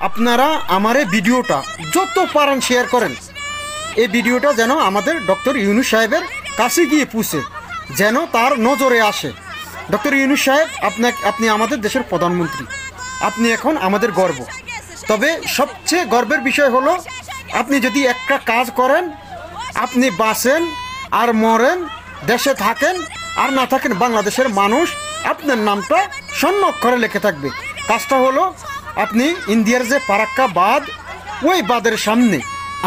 আপনারা আমার এই ভিডিওটা যত পারেন শেয়ার করেন। এই ভিডিওটা যেন আমাদের ডক্টর ইউনূস সাহেবের কাছে গিয়ে পৌঁছে, যেন তার নজরে আসে। ডক্টর ইউনূস সাহেব, আপনি আমাদের দেশের প্রধানমন্ত্রী, আপনি এখন আমাদের গর্ব। তবে সবচেয়ে গর্বের বিষয় হলো আপনি যদি একটা কাজ করেন, আপনি বাঁচেন আর মরেন, দেশে থাকেন আর না থাকেন, বাংলাদেশের মানুষ আপনার নামটা স্বর্ণ অক্ষরে লিখে থাকবে। কাজটা হলো আপনি ইন্ডিয়ার যে ফারাক্কা বাঁধ, ওই বাঁধের সামনে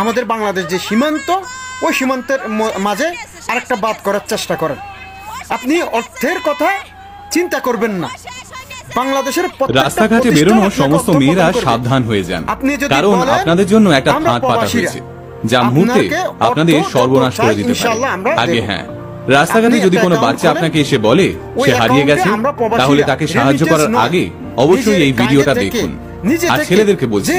আমাদের বাংলাদেশ যে সীমান্ত, ওই সীমান্তের মাঝে আরেকটা বাঁধ করার চেষ্টা করেন। আপনি অর্থের কথা চিন্তা করবেন না। বাংলাদেশের রাস্তাঘাটে বেরোনো সমস্ত মেয়েরা সাবধান হয়ে যান, কারণ আপনাদের জন্য একটা ফাঁদ পাতা হয়েছে যা মুহূর্তে আপনাদের সর্বনাশ করে দিতে পারে। আগে হ্যাঁ, রাস্তাঘাটে যদি কোনো বাচ্চা আপনাকে এসে বলে সে হারিয়ে গেছে, তাহলে তাকে সাহায্য করার আগে অবশ্যই এই ভিডিওটা দেখুন। আর ছেলেদেরকে বলছি,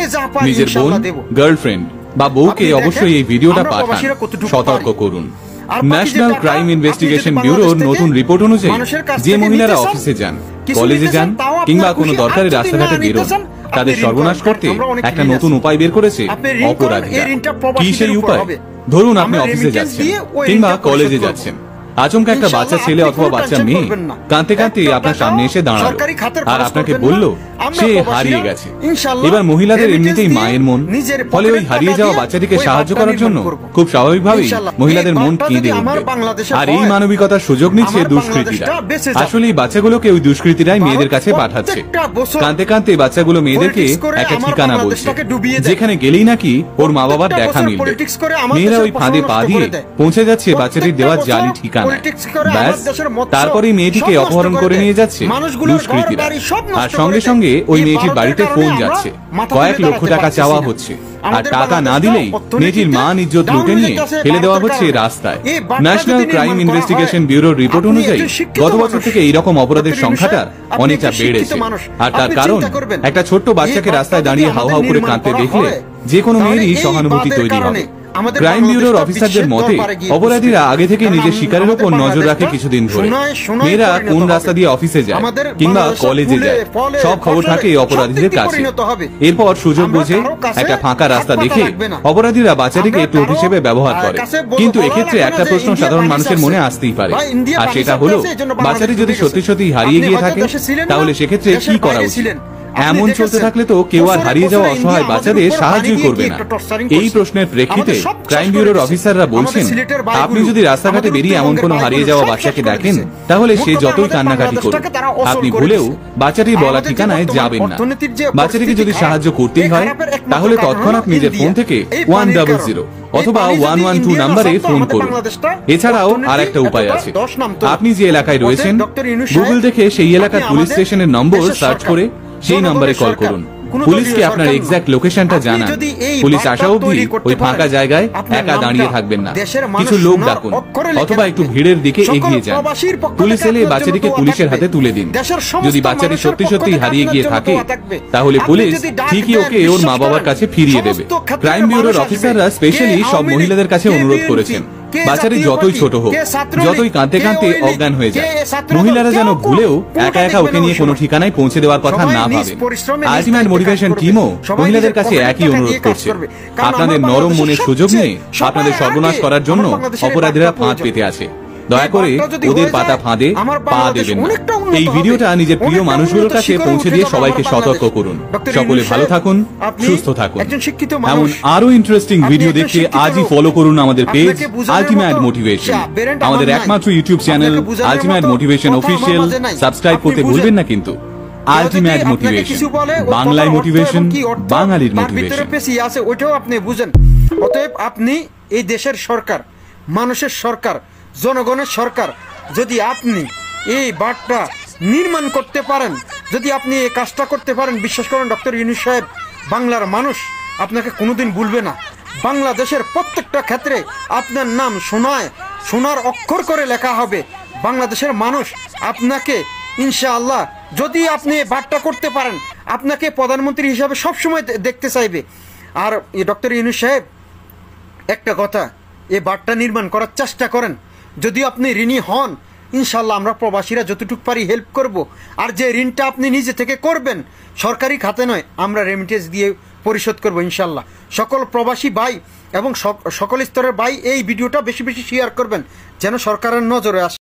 নিজের বোন, গার্লফ্রেন্ড বা বউকে অবশ্যই এই ভিডিওটা পাঠান, সতর্ক করুন। ন্যাশনাল ক্রাইম ইনভেস্টিগেশন ব্যুরোর নতুন রিপোর্ট অনুযায়ী যে মহিলারা অফিসে যান, কলেজে যান কিংবা কোনো দরকারি রাস্তাঘাটে বেরোন, তাদের সর্বনাশ করতে একটা নতুন উপায় বের করেছে অপরাধীরা। কি সেই উপায়? ধরুন আপনি অফিসে যাচ্ছেন কিংবা কলেজে যাচ্ছেন, আচমকা একটা বাচ্চা ছেলে অথবা বাচ্চা মেয়ে কাঁদতে কাঁদতে আপনার সামনে এসে দাঁড়ালো আর আপনাকে বলল সে হারিয়ে গেছে। এবার মহিলাদের এমনিতেই মায়ের মন, ফলে ওই হারিয়ে যাওয়া বাচ্চাটিকে সাহায্য করার জন্য খুব স্বাভাবিকভাবেই মহিলাদের মন কেঁদে উঠবে। আর এই মানবিকতার সুযোগ নিচ্ছে দুষ্কৃতীরা। আসলে এই বাচ্চাগুলোকে ওই দুষ্কৃতীরাই মেয়েদের কাছে পাঠাচ্ছে। কাঁদতে কাঁদতে বাচ্চাগুলো মেয়েদেরকে একটা ঠিকানা বলছে, যেখানে গেলেই নাকি ওর মা বাবার দেখা মিলবে। মেয়েরা ওই ফাঁদে পা দিয়ে পৌঁছে যাচ্ছে বাচ্চাটির দেওয়া জালি ঠিকানা। ব্যাস, তারপরে মেয়েটিকে অপহরণ করে নিয়ে যাচ্ছে দুষ্কৃতীরা। আর সঙ্গে সঙ্গে ওই মেয়েটির বাড়িতে ফোন যাচ্ছে, কয়েক লক্ষ টাকা চাওয়া হচ্ছে, আর টাকা না দিলেই মেয়েটির মান ইজ্জত লুটে নিয়ে ফেলে দেওয়া হচ্ছে রাস্তায়। ন্যাশনাল ক্রাইম ইনভেস্টিগেশন ব্যুরোর রিপোর্ট অনুযায়ী গত বছর থেকে এইরকম অপরাধের সংখ্যাটা অনেকটা বেড়েছে। আর তার কারণ, একটা ছোট্ট বাচ্চাকে রাস্তায় দাঁড়িয়ে হাউ হাউ করে কাঁদতে দেখলে যে কোনো মেয়েরই সহানুভূতি তৈরি হবে। ক্রাইম ব্যুরোর অফিসারদের মতে অপরাধীরা আগে থেকে নিজের শিকারের উপর নজর রাখে কিছুদিন ধরে। মেয়েরা কোন রাস্তা দিয়ে অফিসে যায় কিংবা কলেজে যায়, সব খবর থাকে অপরাধীদের কাছে। এরপর সুযোগ বুঝে একটা ফাঁকা রাস্তা দেখে অপরাধীরা বাচ্চাটিকে টোপ হিসেবে ব্যবহার করে। কিন্তু এক্ষেত্রে একটা প্রশ্ন সাধারণ মানুষের মনে আসতেই পারে, আর সেটা হলো বাচ্চাটি যদি সত্যি সত্যি হারিয়ে গিয়ে থাকে, তাহলে সেক্ষেত্রে কি করা উচিত? এমন চলতে থাকলে তো কেউ আর হারিয়ে যাওয়া অসহায় বাচ্চাদের সাহায্য করবে না। এই প্রশ্নের প্রেক্ষিতে ক্রাইম ব্যুরোর অফিসাররা বলছেন, আপনি যদি রাস্তাঘাটে বেরিয়ে এমন কোনো হারিয়ে যাওয়া বাচ্চাকে দেখেন, তাহলে সে যতই কান্নাকাটি করুক, আপনি ভুলেও বাচ্চাটির বলা ঠিকানায় যাবেন না। বাচ্চাটিকে যদি সাহায্য করতেই হয়, তাহলে তৎক্ষণাৎ নিজের ফোন থেকে 100 অথবা 112 নাম্বারে ফোন করুন। এছাড়াও আর একটা উপায় আছে, আপনি যে এলাকায় রয়েছেন গুগল দেখে সেই এলাকার পুলিশ স্টেশনের নম্বর সার্চ করে সেই নম্বরে কল করুন। পুলিশকে আপনার এক্সাক্ট লোকেশনটা জানান। পুলিশ আসা অবধি ওই ফাঁকা জায়গায় একা দাঁড়িয়ে থাকবেন না, কিছু লোক ডাকুন অথবা একটু ভিড়ের দিকে এগিয়ে যান। পুলিশ এলে বাচ্চাটিকে পুলিশের হাতে তুলে দিন। যদি বাচ্চাটি সত্যি সত্যি হারিয়ে গিয়ে থাকে, তাহলে পুলিশ ঠিকই ওকে ওর মা বাবার কাছে ফিরিয়ে দেবে। ক্রাইম ব্যুরোর অফিসাররা স্পেশালি সব মহিলাদের কাছে অনুরোধ করেছেন, বাচ্চাটি যতই ছোট হোক, যতই কাঁদতে কাঁদতে অজ্ঞান হয়ে যায়, মহিলারা যেন ভুলেও একা একা ওকে নিয়ে কোনো ঠিকানায় পৌঁছে দেওয়ার কথা না ভাবে। আলটিমেট মোটিভেশন টিমও মহিলাদের কাছে একই অনুরোধ করছে, আপনাদের নরম মনের সুযোগ নিয়ে আপনাদের সর্বনাশ করার জন্য অপরাধীরা ফাঁদ পেতে আছে। দয়া করে ওদের পাতা ফাঁদে পা দেবেন না। এই ভিডিওটা নিজের প্রিয় মানুষগুলোর কাছে পৌঁছে দিয়ে সবাইকে সতর্ক করুন। সকলে ভালো থাকুন, সুস্থ থাকুন। এমন আরো ইন্টারেস্টিং ভিডিও দেখতে আজই ফলো করুন আমাদের পেজ আলটিমেট মোটিভেশন, আমাদের একমাত্র YouTube channel ultimate motivation official. Subscribe করতে ভুলবেন না কিন্তু। আলটিমেট মোটিভেশন, বাংলায় মোটিভেশন, বাঙালির মোটিভেশন আছে, ওইটাও আপনি বুঝেন। অতএব আপনি এই দেশের সরকার, মানুষের সরকার, জনগণের সরকার, যদি আপনি এই বাঁধটা নির্মাণ করতে পারেন, যদি আপনি এই কাজটা করতে পারেন, বিশ্বাস করেন ডক্টর ইউনূস সাহেব, বাংলার মানুষ আপনাকে কোনোদিন ভুলবে না। বাংলাদেশের প্রত্যেকটা ক্ষেত্রে আপনার নাম সোনার অক্ষর করে লেখা হবে। বাংলাদেশের মানুষ আপনাকে ইনশাআল্লাহ, যদি আপনি এই বাঁধটা করতে পারেন, আপনাকে প্রধানমন্ত্রী হিসাবে সবসময় দেখতে চাইবে। আর ডক্টর ইউনূস সাহেব, একটা কথা, এই বাঁধটা নির্মাণ করার চেষ্টা করেন। যদি আপনি ঋণী হন, ইনশাল্লাহ আমরা প্রবাসীরা যতটুকু পারি হেল্প করব। আর যে ঋণটা আপনি নিজে থেকে করবেন, সরকারি খাতে নয়, আমরা রেমিটেন্স দিয়ে পরিশোধ করবো ইনশাল্লাহ। সকল প্রবাসী ভাই এবং সকল স্তরের ভাই এই ভিডিওটা বেশি বেশি শেয়ার করবেন, যেন সরকারের নজরে আসে।